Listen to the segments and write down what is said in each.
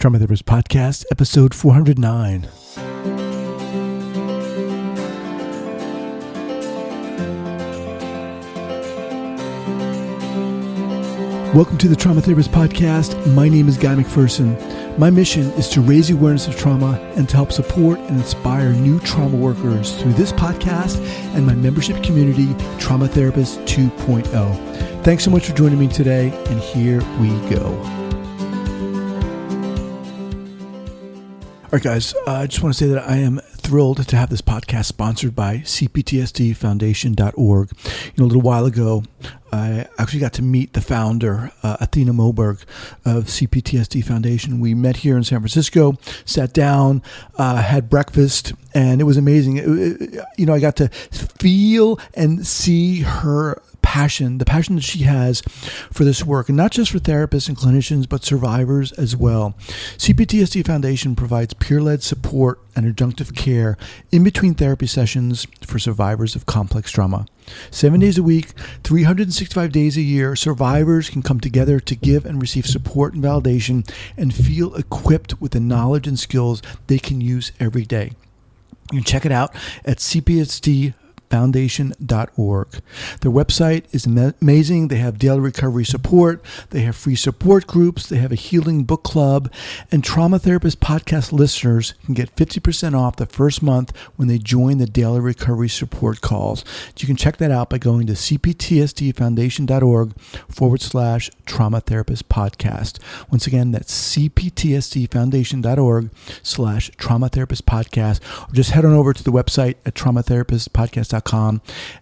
Trauma Therapist Podcast, episode 409. Welcome to the Trauma Therapist Podcast. My name is Guy McPherson. My mission is to raise the awareness of trauma and to help support and inspire new trauma workers through this podcast and my membership community, Trauma Therapist 2.0. Thanks so much for joining me today, and here we go. All right, guys, I just want to say that I am thrilled to have this podcast sponsored by CPTSD Foundation.org. A little while ago, I actually got to meet the founder, Athena Moberg of CPTSD Foundation. We met here in San Francisco, sat down, had breakfast, and it was amazing. I got to feel and see her passion, the passion that she has for this work, and not just for therapists and clinicians, but survivors as well. CPTSD Foundation provides peer-led support and adjunctive care in between therapy sessions for survivors of complex trauma. 7 days a week, 365 days a year, survivors can come together to give and receive support and validation and feel equipped with the knowledge and skills they can use every day. You can check it out at CPTSDFoundation.org. Their website is amazing. They have daily recovery support. They have free support groups. They have a healing book club. And Trauma Therapist Podcast listeners can get 50% off the first month when they join the daily recovery support calls. You can check that out by going to CPTSDFoundation.org/Trauma Therapist Podcast. Once again, that's CPTSDFoundation.org/Trauma Therapist Podcast. Or just head on over to the website at traumatherapistpodcast.com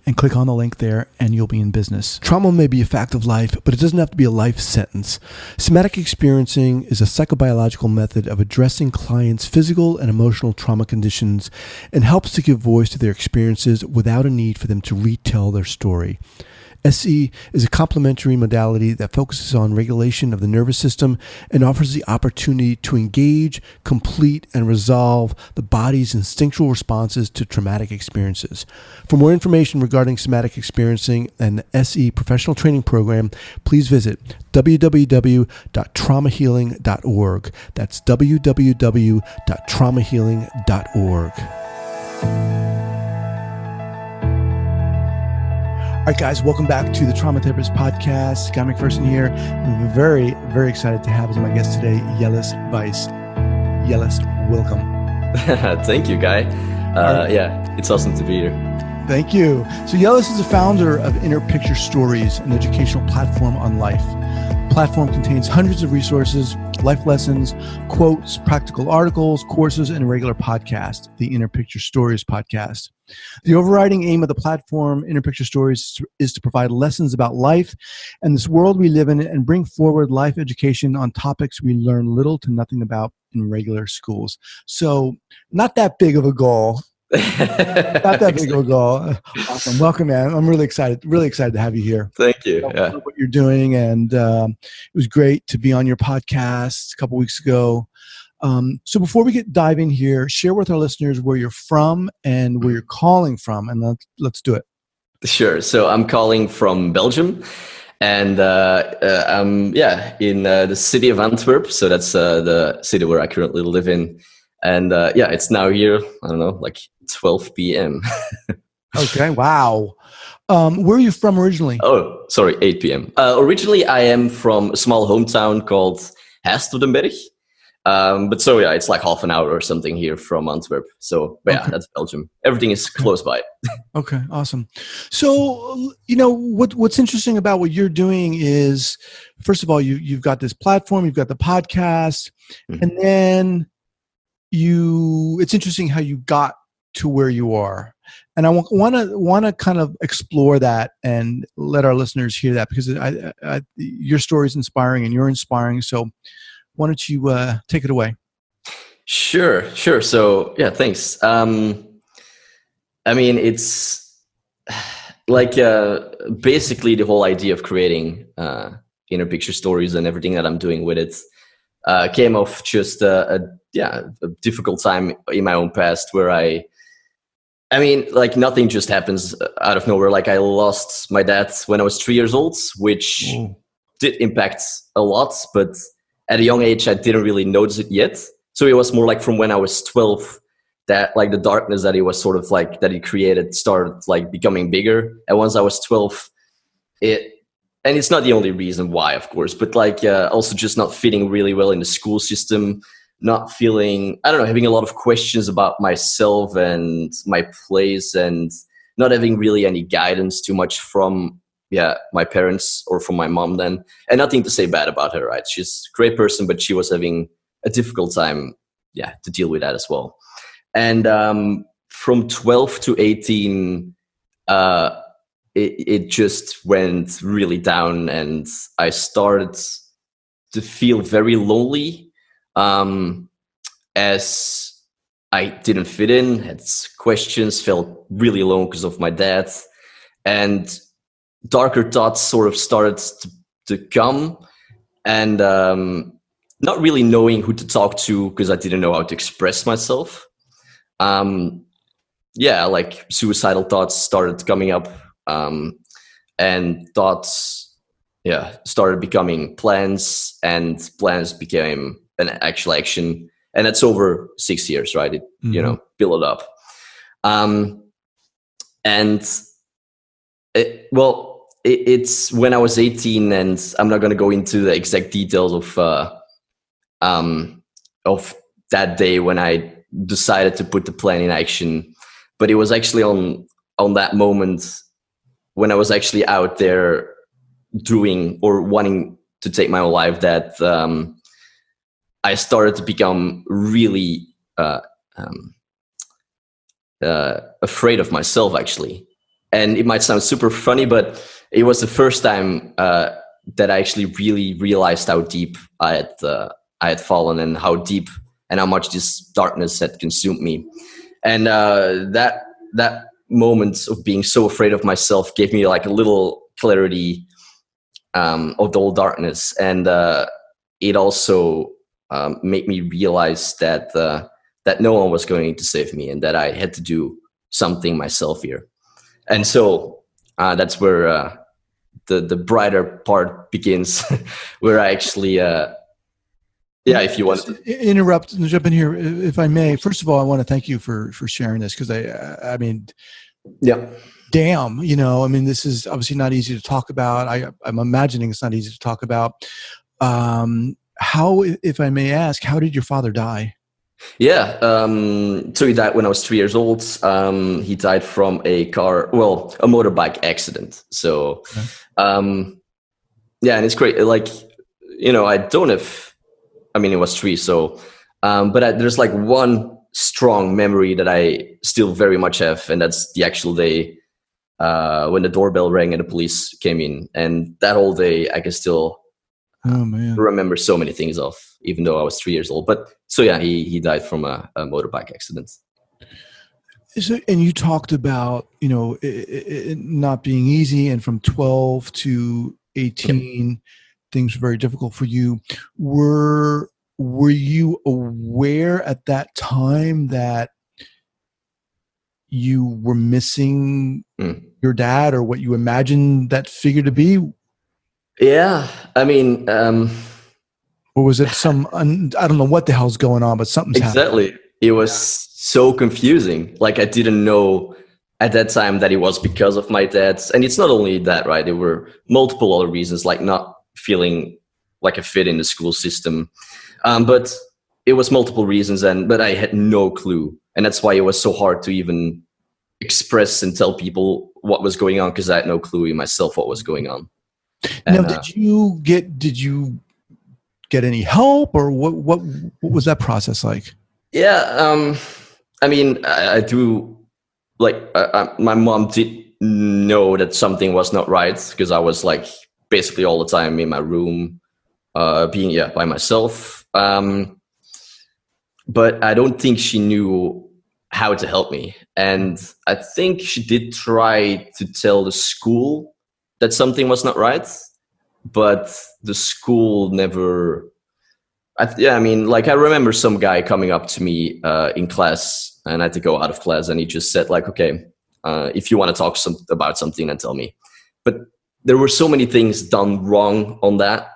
and click on the link there, and you'll be in business. Trauma may be a fact of life, but it doesn't have to be a life sentence. Somatic Experiencing is a psychobiological method of addressing clients' physical and emotional trauma conditions and helps to give voice to their experiences without a need for them to retell their story. SE is a complementary modality that focuses on regulation of the nervous system and offers the opportunity to engage, complete, and resolve the body's instinctual responses to traumatic experiences. For more information regarding somatic experiencing and the SE professional training program, please visit www.traumahealing.org. That's www.traumahealing.org. All right, guys, welcome back to the Trauma Therapist Podcast. Guy McPherson here. I'm very, very excited to have as my guest today, Jellis Vaes. Jellis, welcome. Thank you, Guy. Yeah, it's awesome to be here. Thank you. So Jellis is the founder of Inner Picture Stories, an educational platform on life. The platform contains hundreds of resources, life lessons, quotes, practical articles, courses, and a regular podcast, the Inner Picture Stories podcast. The overriding aim of the platform, Inner Picture Stories, is to provide lessons about life and this world we live in and bring forward life education on topics we learn little to nothing about in regular schools. So not that big of a goal. Not that big of a goal. Awesome. Welcome, man. I'm really excited to have you here. Thank you. Yeah. What you're doing. And it was great to be on your podcast a couple weeks ago. So before we dive in here, share with our listeners where you're from and where you're calling from, and let's do it. Sure. So I'm calling from Belgium, and I'm in the city of Antwerp. So that's the city where I currently live in, and it's now here. I don't know, like 12 p.m. Okay. Wow. Where are you from originally? Oh, sorry, 8 p.m. Originally, I am from a small hometown called Heist-op-den-Berg. But it's like half an hour or something here from Antwerp. So, okay. That's Belgium. Everything is close by. Okay, awesome. So, what's interesting about what you're doing is, first of all, you've got this platform, you've got the podcast, and then it's interesting how you got to where you are. And I want to kind of explore that and let our listeners hear that, because your story is inspiring and you're inspiring. So why don't you take it away? Sure. So, thanks. It's like basically the whole idea of creating inner picture stories and everything that I'm doing with it came off just a difficult time in my own past where nothing just happens out of nowhere. Like I lost my dad when I was 3 years old, which did impact a lot, but at a young age, I didn't really notice it yet. So it was more like from when I was 12 that like the darkness that it was sort of like that it created started like becoming bigger. And once I was 12, and it's not the only reason why, of course, but like also just not fitting really well in the school system, not feeling, I don't know, having a lot of questions about myself and my place, and not having really any guidance too much from my parents or from my mom then. And nothing to say bad about her, right? She's a great person, but she was having a difficult time to deal with that as well. And from 12 to 18, it just went really down, and I started to feel very lonely, as I didn't fit in, had questions, felt really alone because of my dad, and darker thoughts sort of started to come, and not really knowing who to talk to because I didn't know how to express myself. Like suicidal thoughts started coming up, and thoughts started becoming plans, and plans became an actual action. And that's over 6 years, right? It, built up. It's when I was 18, and I'm not going to go into the exact details of that day when I decided to put the plan in action. But it was actually on that moment when I was actually out there doing or wanting to take my own life that I started to become really afraid of myself, actually. And it might sound super funny, but it was the first time that I actually really realized how deep I had fallen, and how deep and how much this darkness had consumed me. And that moment of being so afraid of myself gave me like a little clarity of the whole darkness. And it also made me realize that no one was going to save me, and that I had to do something myself here. And so that's where the brighter part begins, where I actually, if you want to interrupt and jump in here, if I may. First of all, I want to thank you for sharing this, because I mean, damn, this is obviously not easy to talk about. I'm imagining it's not easy to talk about. How, if I may ask, how did your father die? So he died when I was 3 years old. He died from a motorbike accident. So, and it's great. Like, I don't have, it was 3. So, but there's like one strong memory that I still very much have. And that's the actual day when the doorbell rang and the police came in. And that whole day I can still remember so many things of, even though I was 3 years old. But so he died from a motorbike accident. And you talked about it not being easy, and from 12 to 18, things were very difficult for you. Were you aware at that time that you were missing your dad, or what you imagined that figure to be? Yeah, or was it I don't know what the hell's going on, but something's exactly happening. It was so confusing. Like, I didn't know at that time that it was because of my dad. And it's not only that, right? There were multiple other reasons, like not feeling like a fit in the school system. But it was multiple reasons, but I had no clue. And that's why it was so hard to even express and tell people what was going on, because I had no clue in myself what was going on. Now, did you get any help, or what was that process like? I do, like, my mom did know that something was not right, because I was like basically all the time in my room, being by myself. But I don't think she knew how to help me. And I think she did try to tell the school that something was not right, but the school never. I remember some guy coming up to me in class, and I had to go out of class, and he just said, like, okay, if you want to talk about something, then tell me. But there were so many things done wrong on that.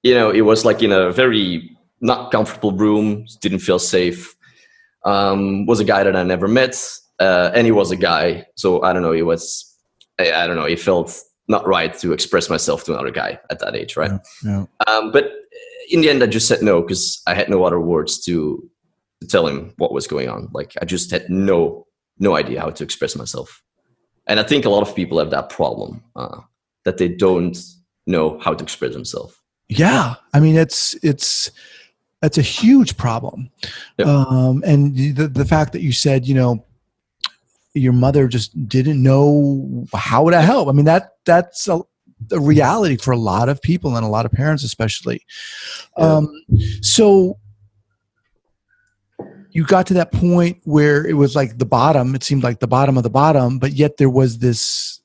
it was like in a very not comfortable room, didn't feel safe. Was a guy that I never met, and he was a guy, so I don't know. I don't know. It felt not right to express myself to another guy at that age, right? Yeah. But in the end, I just said no because I had no other words to tell him what was going on. Like I just had no idea how to express myself, and I think a lot of people have that problem that they don't know how to express themselves. Yeah, I mean that's a huge problem. Yep. And the fact that you said, your mother just didn't know how to help. I mean, that's a reality for a lot of people and a lot of parents, especially. Yeah. So you got to that point where it was like the bottom, it seemed like the bottom of the bottom, but yet there was this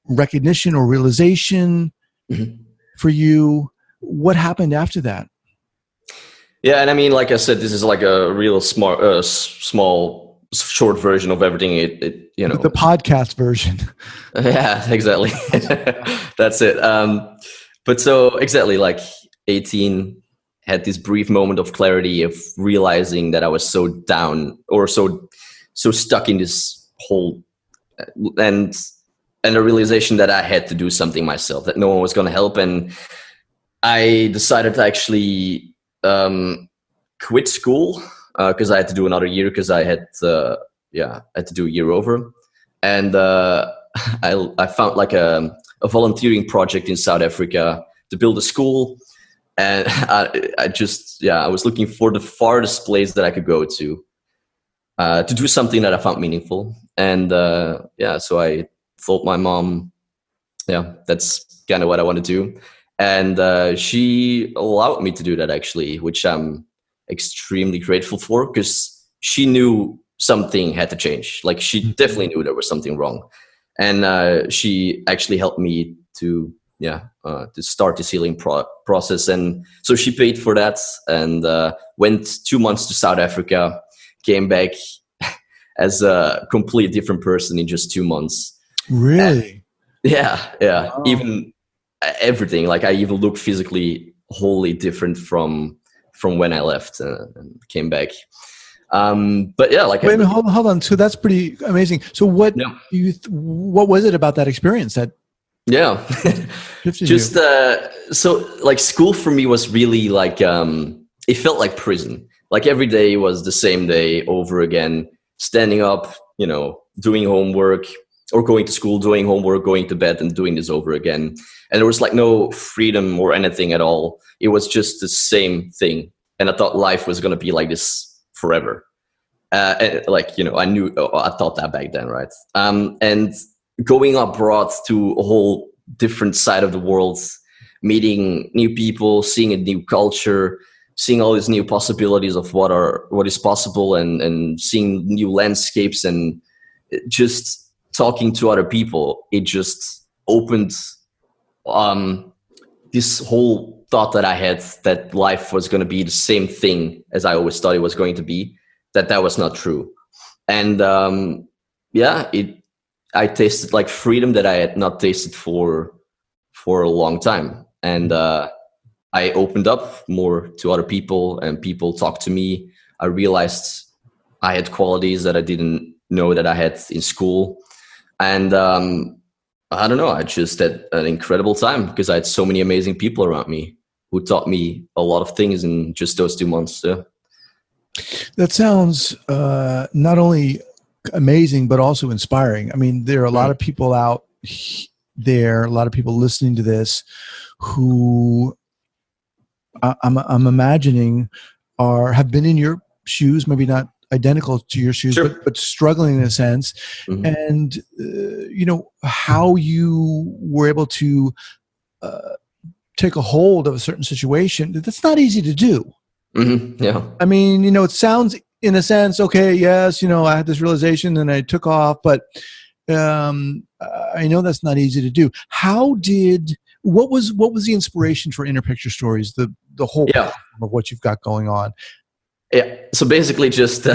recognition or realization for you. What happened after that? Yeah, and I mean, like I said, this is like a real small, short version of everything. The podcast version. Yeah, exactly. That's it. But so exactly, like 18, had this brief moment of clarity of realizing that I was so down or so stuck in this hole, and a realization that I had to do something myself, that no one was going to help, and I decided to actually quit school because I had to do another year because I had to do a year over, and I found like a volunteering project in South Africa to build a school, and I was looking for the farthest place that I could go to do something that I found meaningful, and so I told my mom, that's kind of what I want to do. And she allowed me to do that, actually, which I'm extremely grateful for, because she knew something had to change. Like, she definitely knew there was something wrong. And she actually helped me to start this healing process. And so she paid for that, and went 2 months to South Africa, came back as a complete different person in just 2 months. Really? And, yeah. Wow. Even everything, like I even look physically wholly different from when I left and came back. But yeah, like wait, hold on. So that's pretty amazing. So what what was it about that experience that just so like school for me was really like it felt like prison. Like every day was the same day over again, standing up, doing homework, or going to school, doing homework, going to bed, and doing this over again. And there was like no freedom or anything at all. It was just the same thing. And I thought life was going to be like this forever. I thought that back then, right? And going abroad to a whole different side of the world, meeting new people, seeing a new culture, seeing all these new possibilities of what is possible, and seeing new landscapes, and just talking to other people, it just opened this whole thought that I had that life was going to be the same thing as I always thought it was going to be, that was not true. And I tasted like freedom that I had not tasted for a long time. And I opened up more to other people, and people talked to me. I realized I had qualities that I didn't know that I had in school. And I don't know, I just had an incredible time because I had so many amazing people around me who taught me a lot of things in just those 2 months. Yeah. That sounds not only amazing, but also inspiring. I mean, there are a lot of people out there, a lot of people listening to this who I'm imagining have been in your shoes, maybe not identical to your shoes, sure, but struggling in a sense. And, how you were able to take a hold of a certain situation, that's not easy to do. Yeah. I mean, it sounds in a sense, okay, yes, I had this realization and I took off, but I know that's not easy to do. What was the inspiration for Inner Picture Stories, the whole platform of what you've got going on? Yeah. So basically just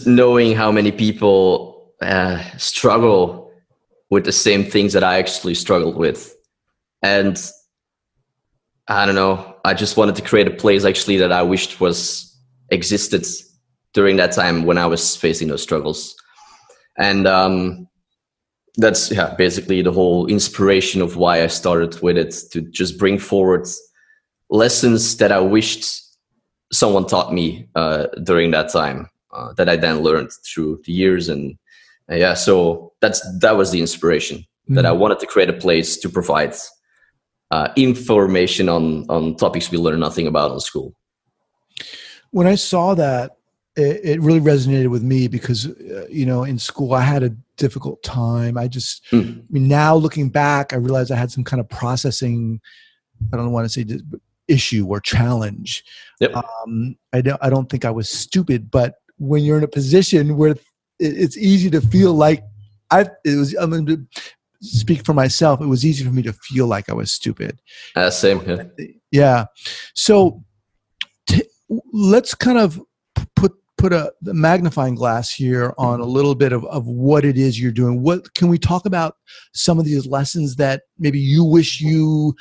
knowing how many people struggle with the same things that I actually struggled with. And I don't know. I just wanted to create a place actually that I wished was existed during that time when I was facing those struggles. And that's basically the whole inspiration of why I started with it, to just bring forward lessons that I wished someone taught me during that time, that I then learned through the years. And so that was the inspiration, that I wanted to create a place to provide information on topics we learn nothing about in school. When I saw that, it really resonated with me because, in school I had a difficult time. I mean, now looking back, I realized I had some kind of processing, I don't want to say issue or challenge. Yep. I don't think I was stupid, but when you're in a position where it's easy to feel like I'm going to speak for myself. It was easy for me to feel like I was stupid. Same. Yeah. Yeah. So let's kind of put a magnifying glass here on a little bit of what it is you're doing. What can we talk about some of these lessons that maybe you wish you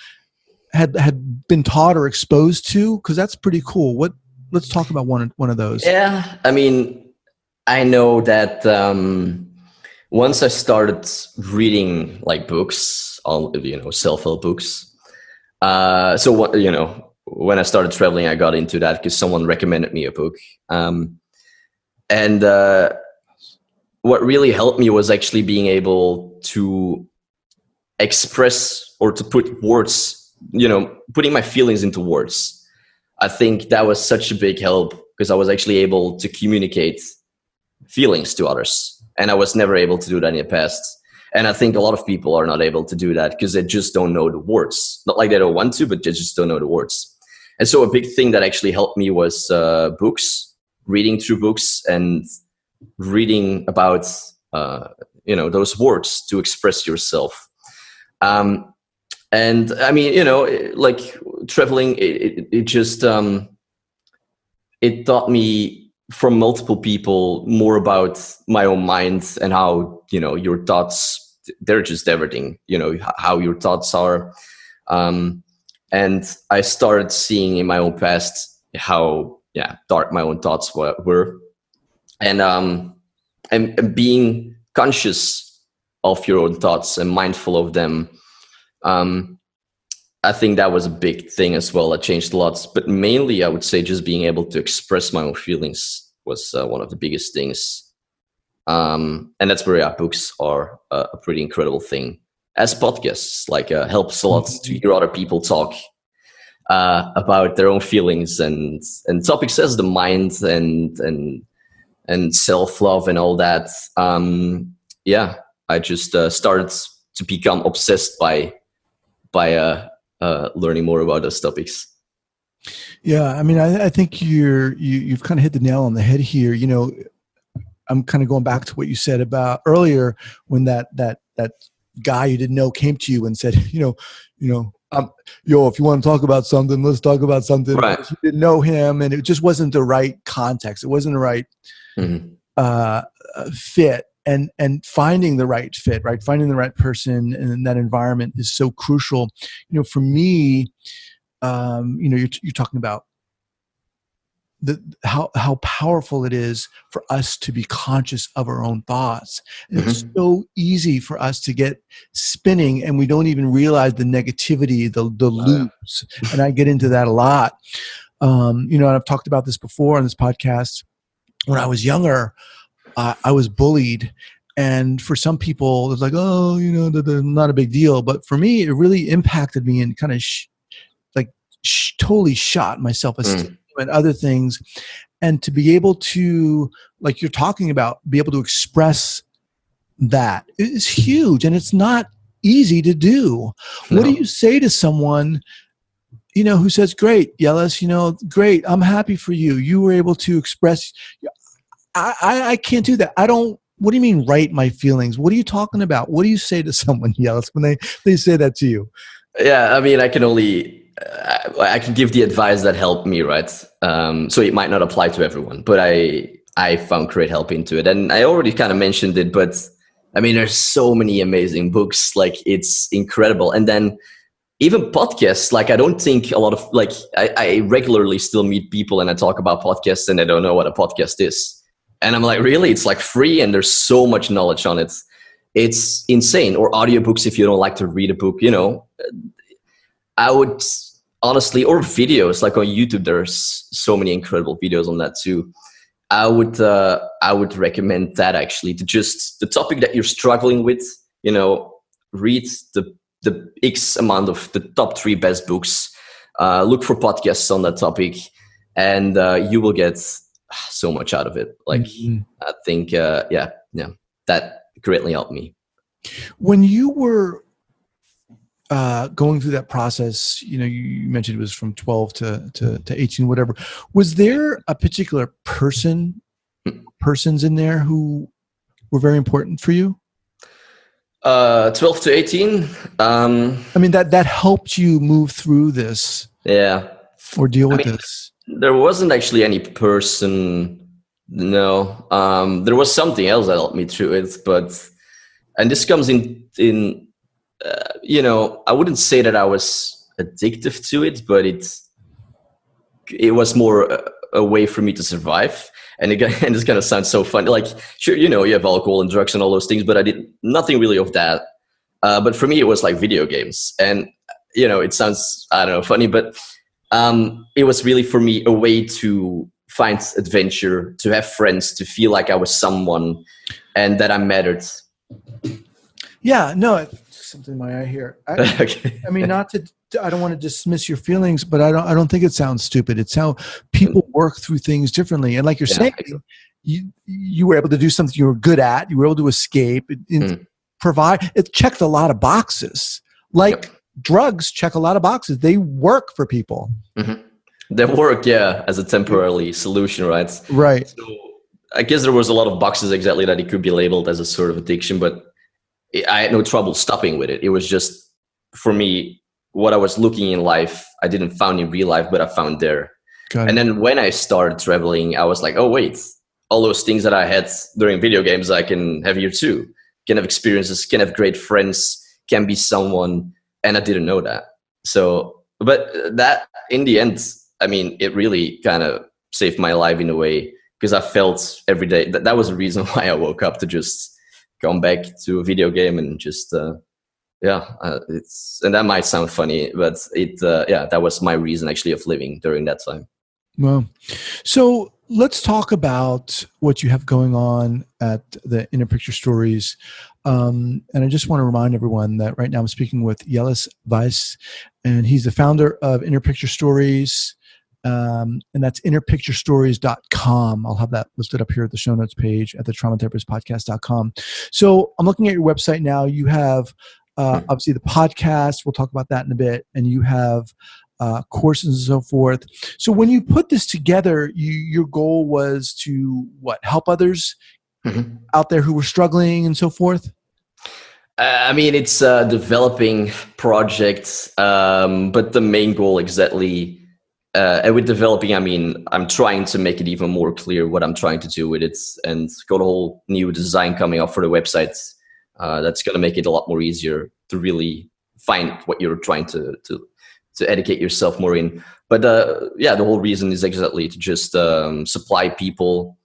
had been taught or exposed to? Because that's pretty cool. Let's talk about one of those. Yeah, I mean, I know that once I started reading like books, self-help books. When I started traveling, I got into that because someone recommended me a book. And what really helped me was actually being able to express or to put words, putting my feelings into words. I think that was such a big help because I was actually able to communicate feelings to others. And I was never able to do that in the past. And I think a lot of people are not able to do that because they just don't know the words. Not like they don't want to, but they just don't know the words. And so a big thing that actually helped me was books, reading through books and reading about, those words to express yourself. And I mean, like traveling, it just, it taught me from multiple people more about my own mind and how, your thoughts, they're just everything, how your thoughts are. And I started seeing in my own past how, dark my own thoughts were. And being conscious of your own thoughts and mindful of them. I think that was a big thing as well. That changed a lot. But mainly, I would say just being able to express my own feelings was one of the biggest things. And that's where books are a pretty incredible thing. As podcasts, helps a lot to hear other people talk about their own feelings and topics as the mind and self-love and all that. I just started to become obsessed by learning more about those topics. Yeah, I mean, I think you've kind of hit the nail on the head here. I'm kind of going back to what you said about earlier when that guy you didn't know came to you and said, if you want to talk about something, let's talk about something. Right. You didn't know him, and it just wasn't the right context. It wasn't the right fit. And finding the right fit, right? Finding the right person in that environment is so crucial. For me, you're talking about how powerful it is for us to be conscious of our own thoughts. It's so easy for us to get spinning, and we don't even realize the negativity, the loops. And I get into that a lot. And I've talked about this before on this podcast. When I was younger, I was bullied, and for some people it's like, not a big deal. But for me, it really impacted me and kind of totally shot my self-esteem and other things. And to be able to, like you're talking about, be able to express that is huge, and it's not easy to do. No. What do you say to someone who says, "Great, Jellis, great, I'm happy for you. You were able to express." I can't do that. What do you mean write my feelings? What are you talking about? What do you say to someone, Jellis, when they say that to you? Yeah, I mean, I can give the advice that helped me, right? So it might not apply to everyone, but I found great help into it. And I already kind of mentioned it, but I mean, there's so many amazing books, like it's incredible. And then even podcasts, like I don't think a lot of like I regularly still meet people and I talk about podcasts and they don't know what a podcast is. And I'm like, really? It's like free and there's so much knowledge on it. It's insane. Or audiobooks if you don't like to read a book, I would honestly, or videos like on YouTube, there's so many incredible videos on that too. I would recommend that actually, to just the topic that you're struggling with, read the X amount of the top 3 best books, look for podcasts on that topic, and you will get so much out of it. Like, I think, that greatly helped me. When you were going through that process, you mentioned it was from 12 to 18, whatever. Was there a particular persons in there who were very important for you? 12 to 18. That helped you move through this. Yeah. Or deal with this. There wasn't actually any person. No. There was something else that helped me through it, and this comes in I wouldn't say that I was addictive to it, but it was more a way for me to survive. And it's going to sound so funny. Like, sure, you have alcohol and drugs and all those things, but I did nothing really of that. But for me, it was like video games. And, it sounds, I don't know, funny, but it was really for me a way to find adventure, to have friends, to feel like I was someone and that I mattered. Yeah, no, it's something in my eye here. Okay. I don't want to dismiss your feelings, but I don't think it sounds stupid. It's how people work through things differently. And like you're saying, you were able to do something you were good at. You were able to escape and provide. It checked a lot of boxes. Like drugs check a lot of boxes. They work for people. Mm-hmm. They work, as a temporary solution, right? Right. So I guess there was a lot of boxes exactly that it could be labeled as a sort of addiction, but I had no trouble stopping with it. It was just, for me, what I was looking in life, I didn't find in real life, but I found there. And then when I started traveling, I was like, oh, wait, all those things that I had during video games, I can have here too. Can have experiences, can have great friends, can be someone. And I didn't know that. So, but that in the end, it really kind of saved my life in a way, because I felt every day that was the reason why I woke up, to just come back to a video game and just, and that might sound funny, but that was my reason actually of living during that time. Well, so let's talk about what you have going on at the Inner Picture Stories. And I just want to remind everyone that right now I'm speaking with Jellis Vaes, and he's the founder of Inner Picture Stories. And that's innerpicturestories.com. I'll have that listed up here at the show notes page at the traumatherapistpodcast.com. So I'm looking at your website now. You have obviously the podcast. We'll talk about that in a bit. And you have courses and so forth. So when you put this together, your goal was to help others out there who were struggling and so forth? It's a developing project, but the main goal exactly, and with developing, I'm trying to make it even more clear what I'm trying to do with it, and got a whole new design coming up for the website. That's going to make it a lot more easier to really find what you're trying to educate yourself more in. But the whole reason is exactly to just supply people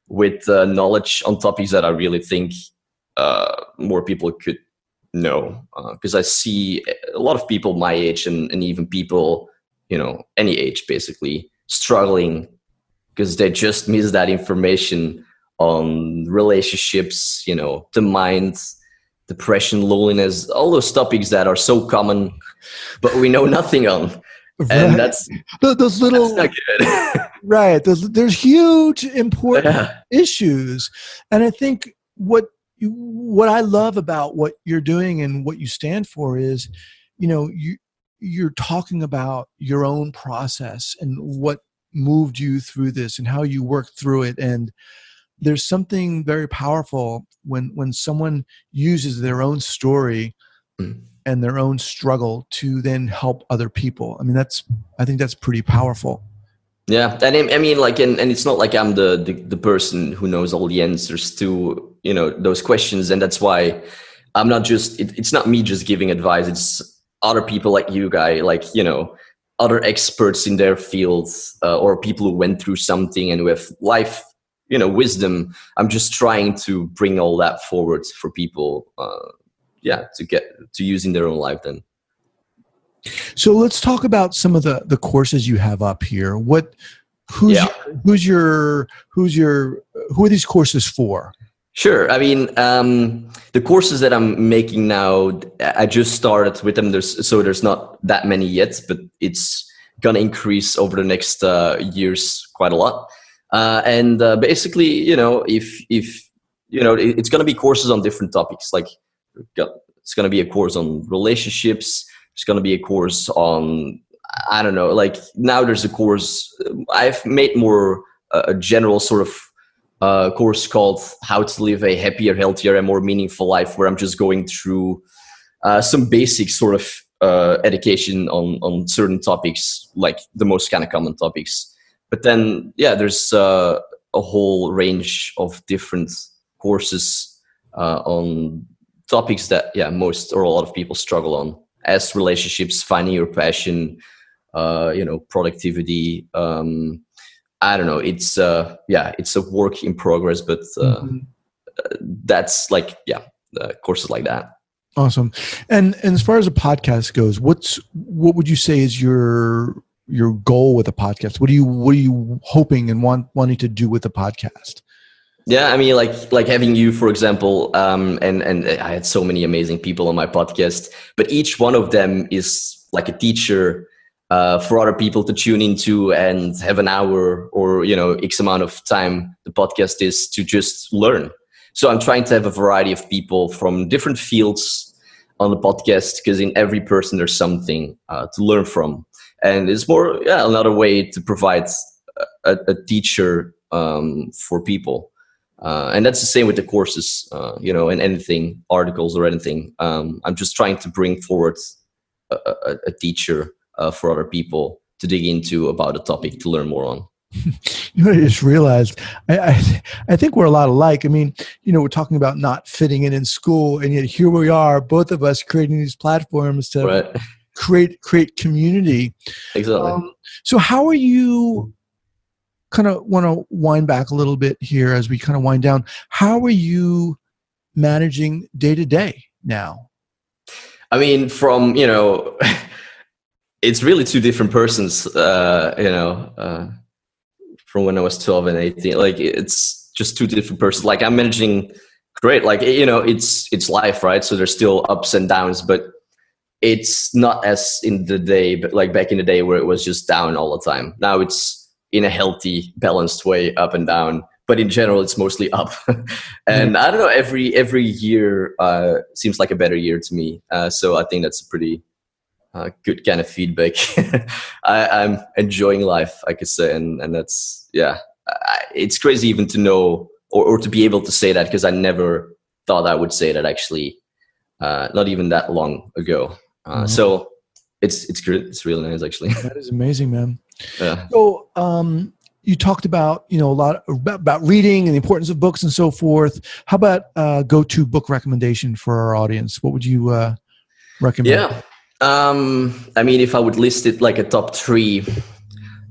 with knowledge on topics that I really think more people could know. Because I see a lot of people my age and even people, any age basically, struggling because they just miss that information on relationships, the mind, depression, loneliness, all those topics that are so common, but we know nothing on. Right. And that's those little, that's not good. Right. There's huge, important issues. And I think what I love about what you're doing and what you stand for is, you're talking about your own process and what moved you through this and how you worked through it. And there's something very powerful when someone uses their own story and their own struggle to then help other people. I think that's pretty powerful. Yeah. And and it's not like I'm the person who knows all the answers to, those questions. And that's why I'm not just, it's not me just giving advice. It's other people like you guys, like, other experts in their fields, or people who went through something and with life, wisdom. I'm just trying to bring all that forward for people, to get to use in their own life then. So let's talk about some of the courses you have up here. Who are these courses for? Sure. I mean, the courses that I'm making now, I just started with them. There's not that many yet, but it's gonna increase over the next years quite a lot. And basically, if it's gonna be courses on different topics. Like, it's gonna be a course on relationships. There's gonna be a course on, I don't know. Like, now there's a course. I've made more a general sort of course called How to Live a Happier, Healthier, and More Meaningful Life, where I'm just going through some basic sort of education on certain topics, like the most kind of common topics. But then, there's a whole range of different courses on topics that, most or a lot of people struggle on, as relationships, finding your passion, productivity. I don't know. It's a work in progress, but that's like, courses like that. Awesome. And as far as a podcast goes, what would you say is your goal with a podcast? What are you hoping and wanting to do with the podcast? Yeah, I mean, like having you, for example, and I had so many amazing people on my podcast, but each one of them is like a teacher for other people to tune into and have an hour or, X amount of time. The podcast is to just learn. So I'm trying to have a variety of people from different fields on the podcast, because in every person there's something to learn from. And it's more, another way to provide a teacher for people. And that's the same with the courses, and anything, articles or anything. I'm just trying to bring forward a teacher for other people to dig into about a topic to learn more on. I just realized, I think we're a lot alike. I mean, we're talking about not fitting in school, and yet here we are, both of us creating these platforms to create community. Exactly. So how are you, kind of want to wind back a little bit here as we kind of wind down, how are you managing day to day now? I mean, from, it's really two different persons, from when I was 12 and 18. Like, it's just two different persons. Like, I'm managing great. Like, it's life, right? So there's still ups and downs, but it's not as in the day, but like back in the day where it was just down all the time. Now it's in a healthy, balanced way, up and down. But in general, it's mostly up. And I don't know, every year seems like a better year to me. So I think that's a pretty good kind of feedback. I'm enjoying life, I could say. And that's, it's crazy even to know or to be able to say that, because I never thought I would say that actually, not even that long ago. So it's good. It's really nice, actually. That is amazing, man. Yeah. So, you talked about, a lot about reading and the importance of books and so forth. How about go-to book recommendation for our audience? What would you recommend? Yeah. I mean, if I would list it like a top three,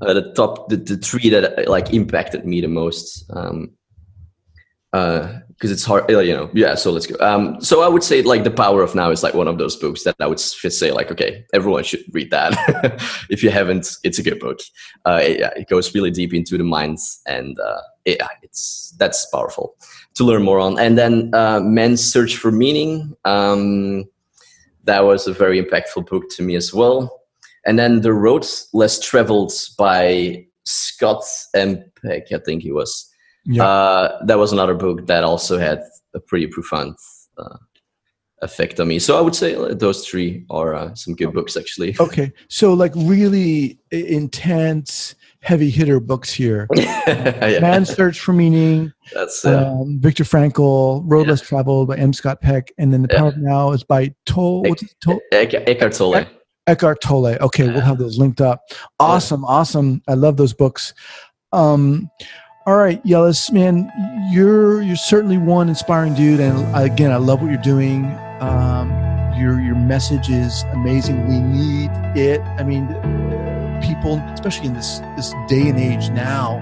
the three that like impacted me the most, because it's hard, so let's go. So I would say like The Power of Now is like one of those books that I would say like, okay, everyone should read that. If you haven't, it's a good book. It goes really deep into the minds, and that's powerful to learn more on. And then Man's Search for Meaning, that was a very impactful book to me as well. And then The Road Less Traveled by Scott M. Peck, I think he was. Yeah. That was another book that also had a pretty profound effect on me. So I would say those three are some good books, actually. Okay. So like really intense, heavy hitter books here. Man's Search for Meaning. That's Viktor Frankl, Road Less Traveled by M. Scott Peck. And then The Power of Now is by Eckhart Tolle. Eckhart Tolle. Okay. We'll have those linked up. Awesome. I love those books. All right, Jellis, man, you're certainly one inspiring dude, and again, I love what you're doing. your message is amazing. We need it. I mean, people, especially in this day and age now,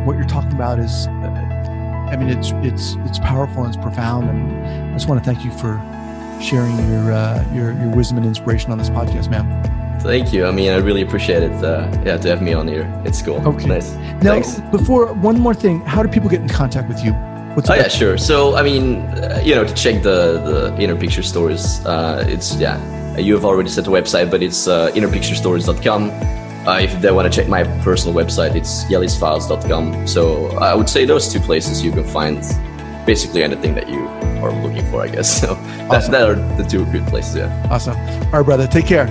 what you're talking about is, I mean, it's powerful and it's profound. And I just want to thank you for sharing your wisdom and inspiration on this podcast, man. Thank you. I mean, I really appreciate it. To have me on here. It's cool. Okay. Nice. Now, Thanks. before, one more thing. How do people get in contact with you? Yeah, sure. So, I mean, to check the Inner Picture Stories, you have already set the website, but it's innerpicturestories.com. If they want to check my personal website, it's jellisvaes.com. So I would say those two places you can find basically anything that you are looking for, I guess. So awesome. that are the two good places, yeah. Awesome. All right, brother. Take care.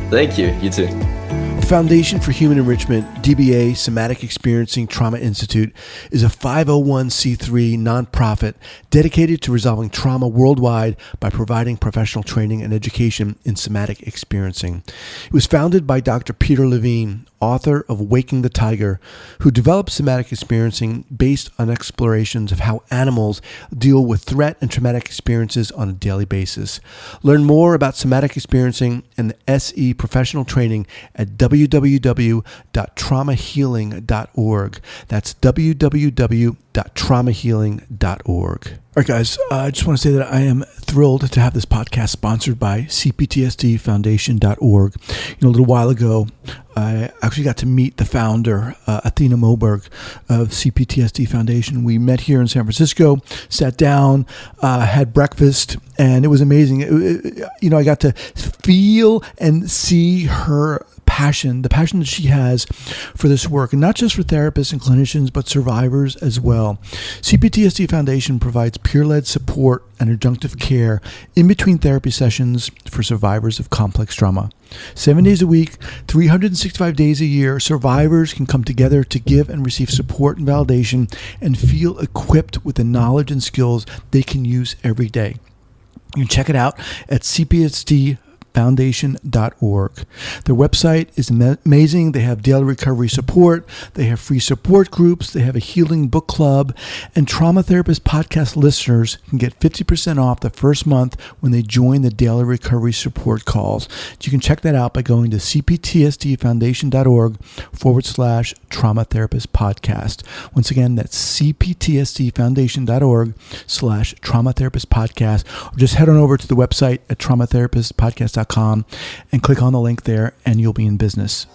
Thank you. You too. The Foundation for Human Enrichment, DBA Somatic Experiencing Trauma Institute, is a 501c3 nonprofit dedicated to resolving trauma worldwide by providing professional training and education in somatic experiencing. It was founded by Dr. Peter Levine, author of Waking the Tiger, who developed somatic experiencing based on explorations of how animals deal with threat and traumatic experiences on a daily basis. Learn more about somatic experiencing and the SE professional training at www.traumahealing.org. That's www.traumahealing.org. All right, guys, I just want to say that I am thrilled to have this podcast sponsored by CPTSD Foundation.org. A little while ago, I actually got to meet the founder, Athena Moberg of CPTSD Foundation. We met here in San Francisco, sat down, had breakfast, and it was amazing. I got to feel and see her passion, the passion that she has for this work, and not just for therapists and clinicians, but survivors as well. CPTSD Foundation provides peer-led support and adjunctive care in between therapy sessions for survivors of complex trauma. 7 days a week, 365 days a year, survivors can come together to give and receive support and validation and feel equipped with the knowledge and skills they can use every day. You can check it out at CPTSDFoundation.org. Their website is amazing. They have daily recovery support. They have free support groups. They have a healing book club. And Trauma Therapist podcast listeners can get 50% off the first month when they join the daily recovery support calls. You can check that out by going to CPTSDFoundation.org/Trauma Therapist podcast. Once again, that's CPTSDFoundation.org/Trauma Therapist podcast. Or just head on over to the website at traumatherapistpodcast.com and click on the link there, and you'll be in business.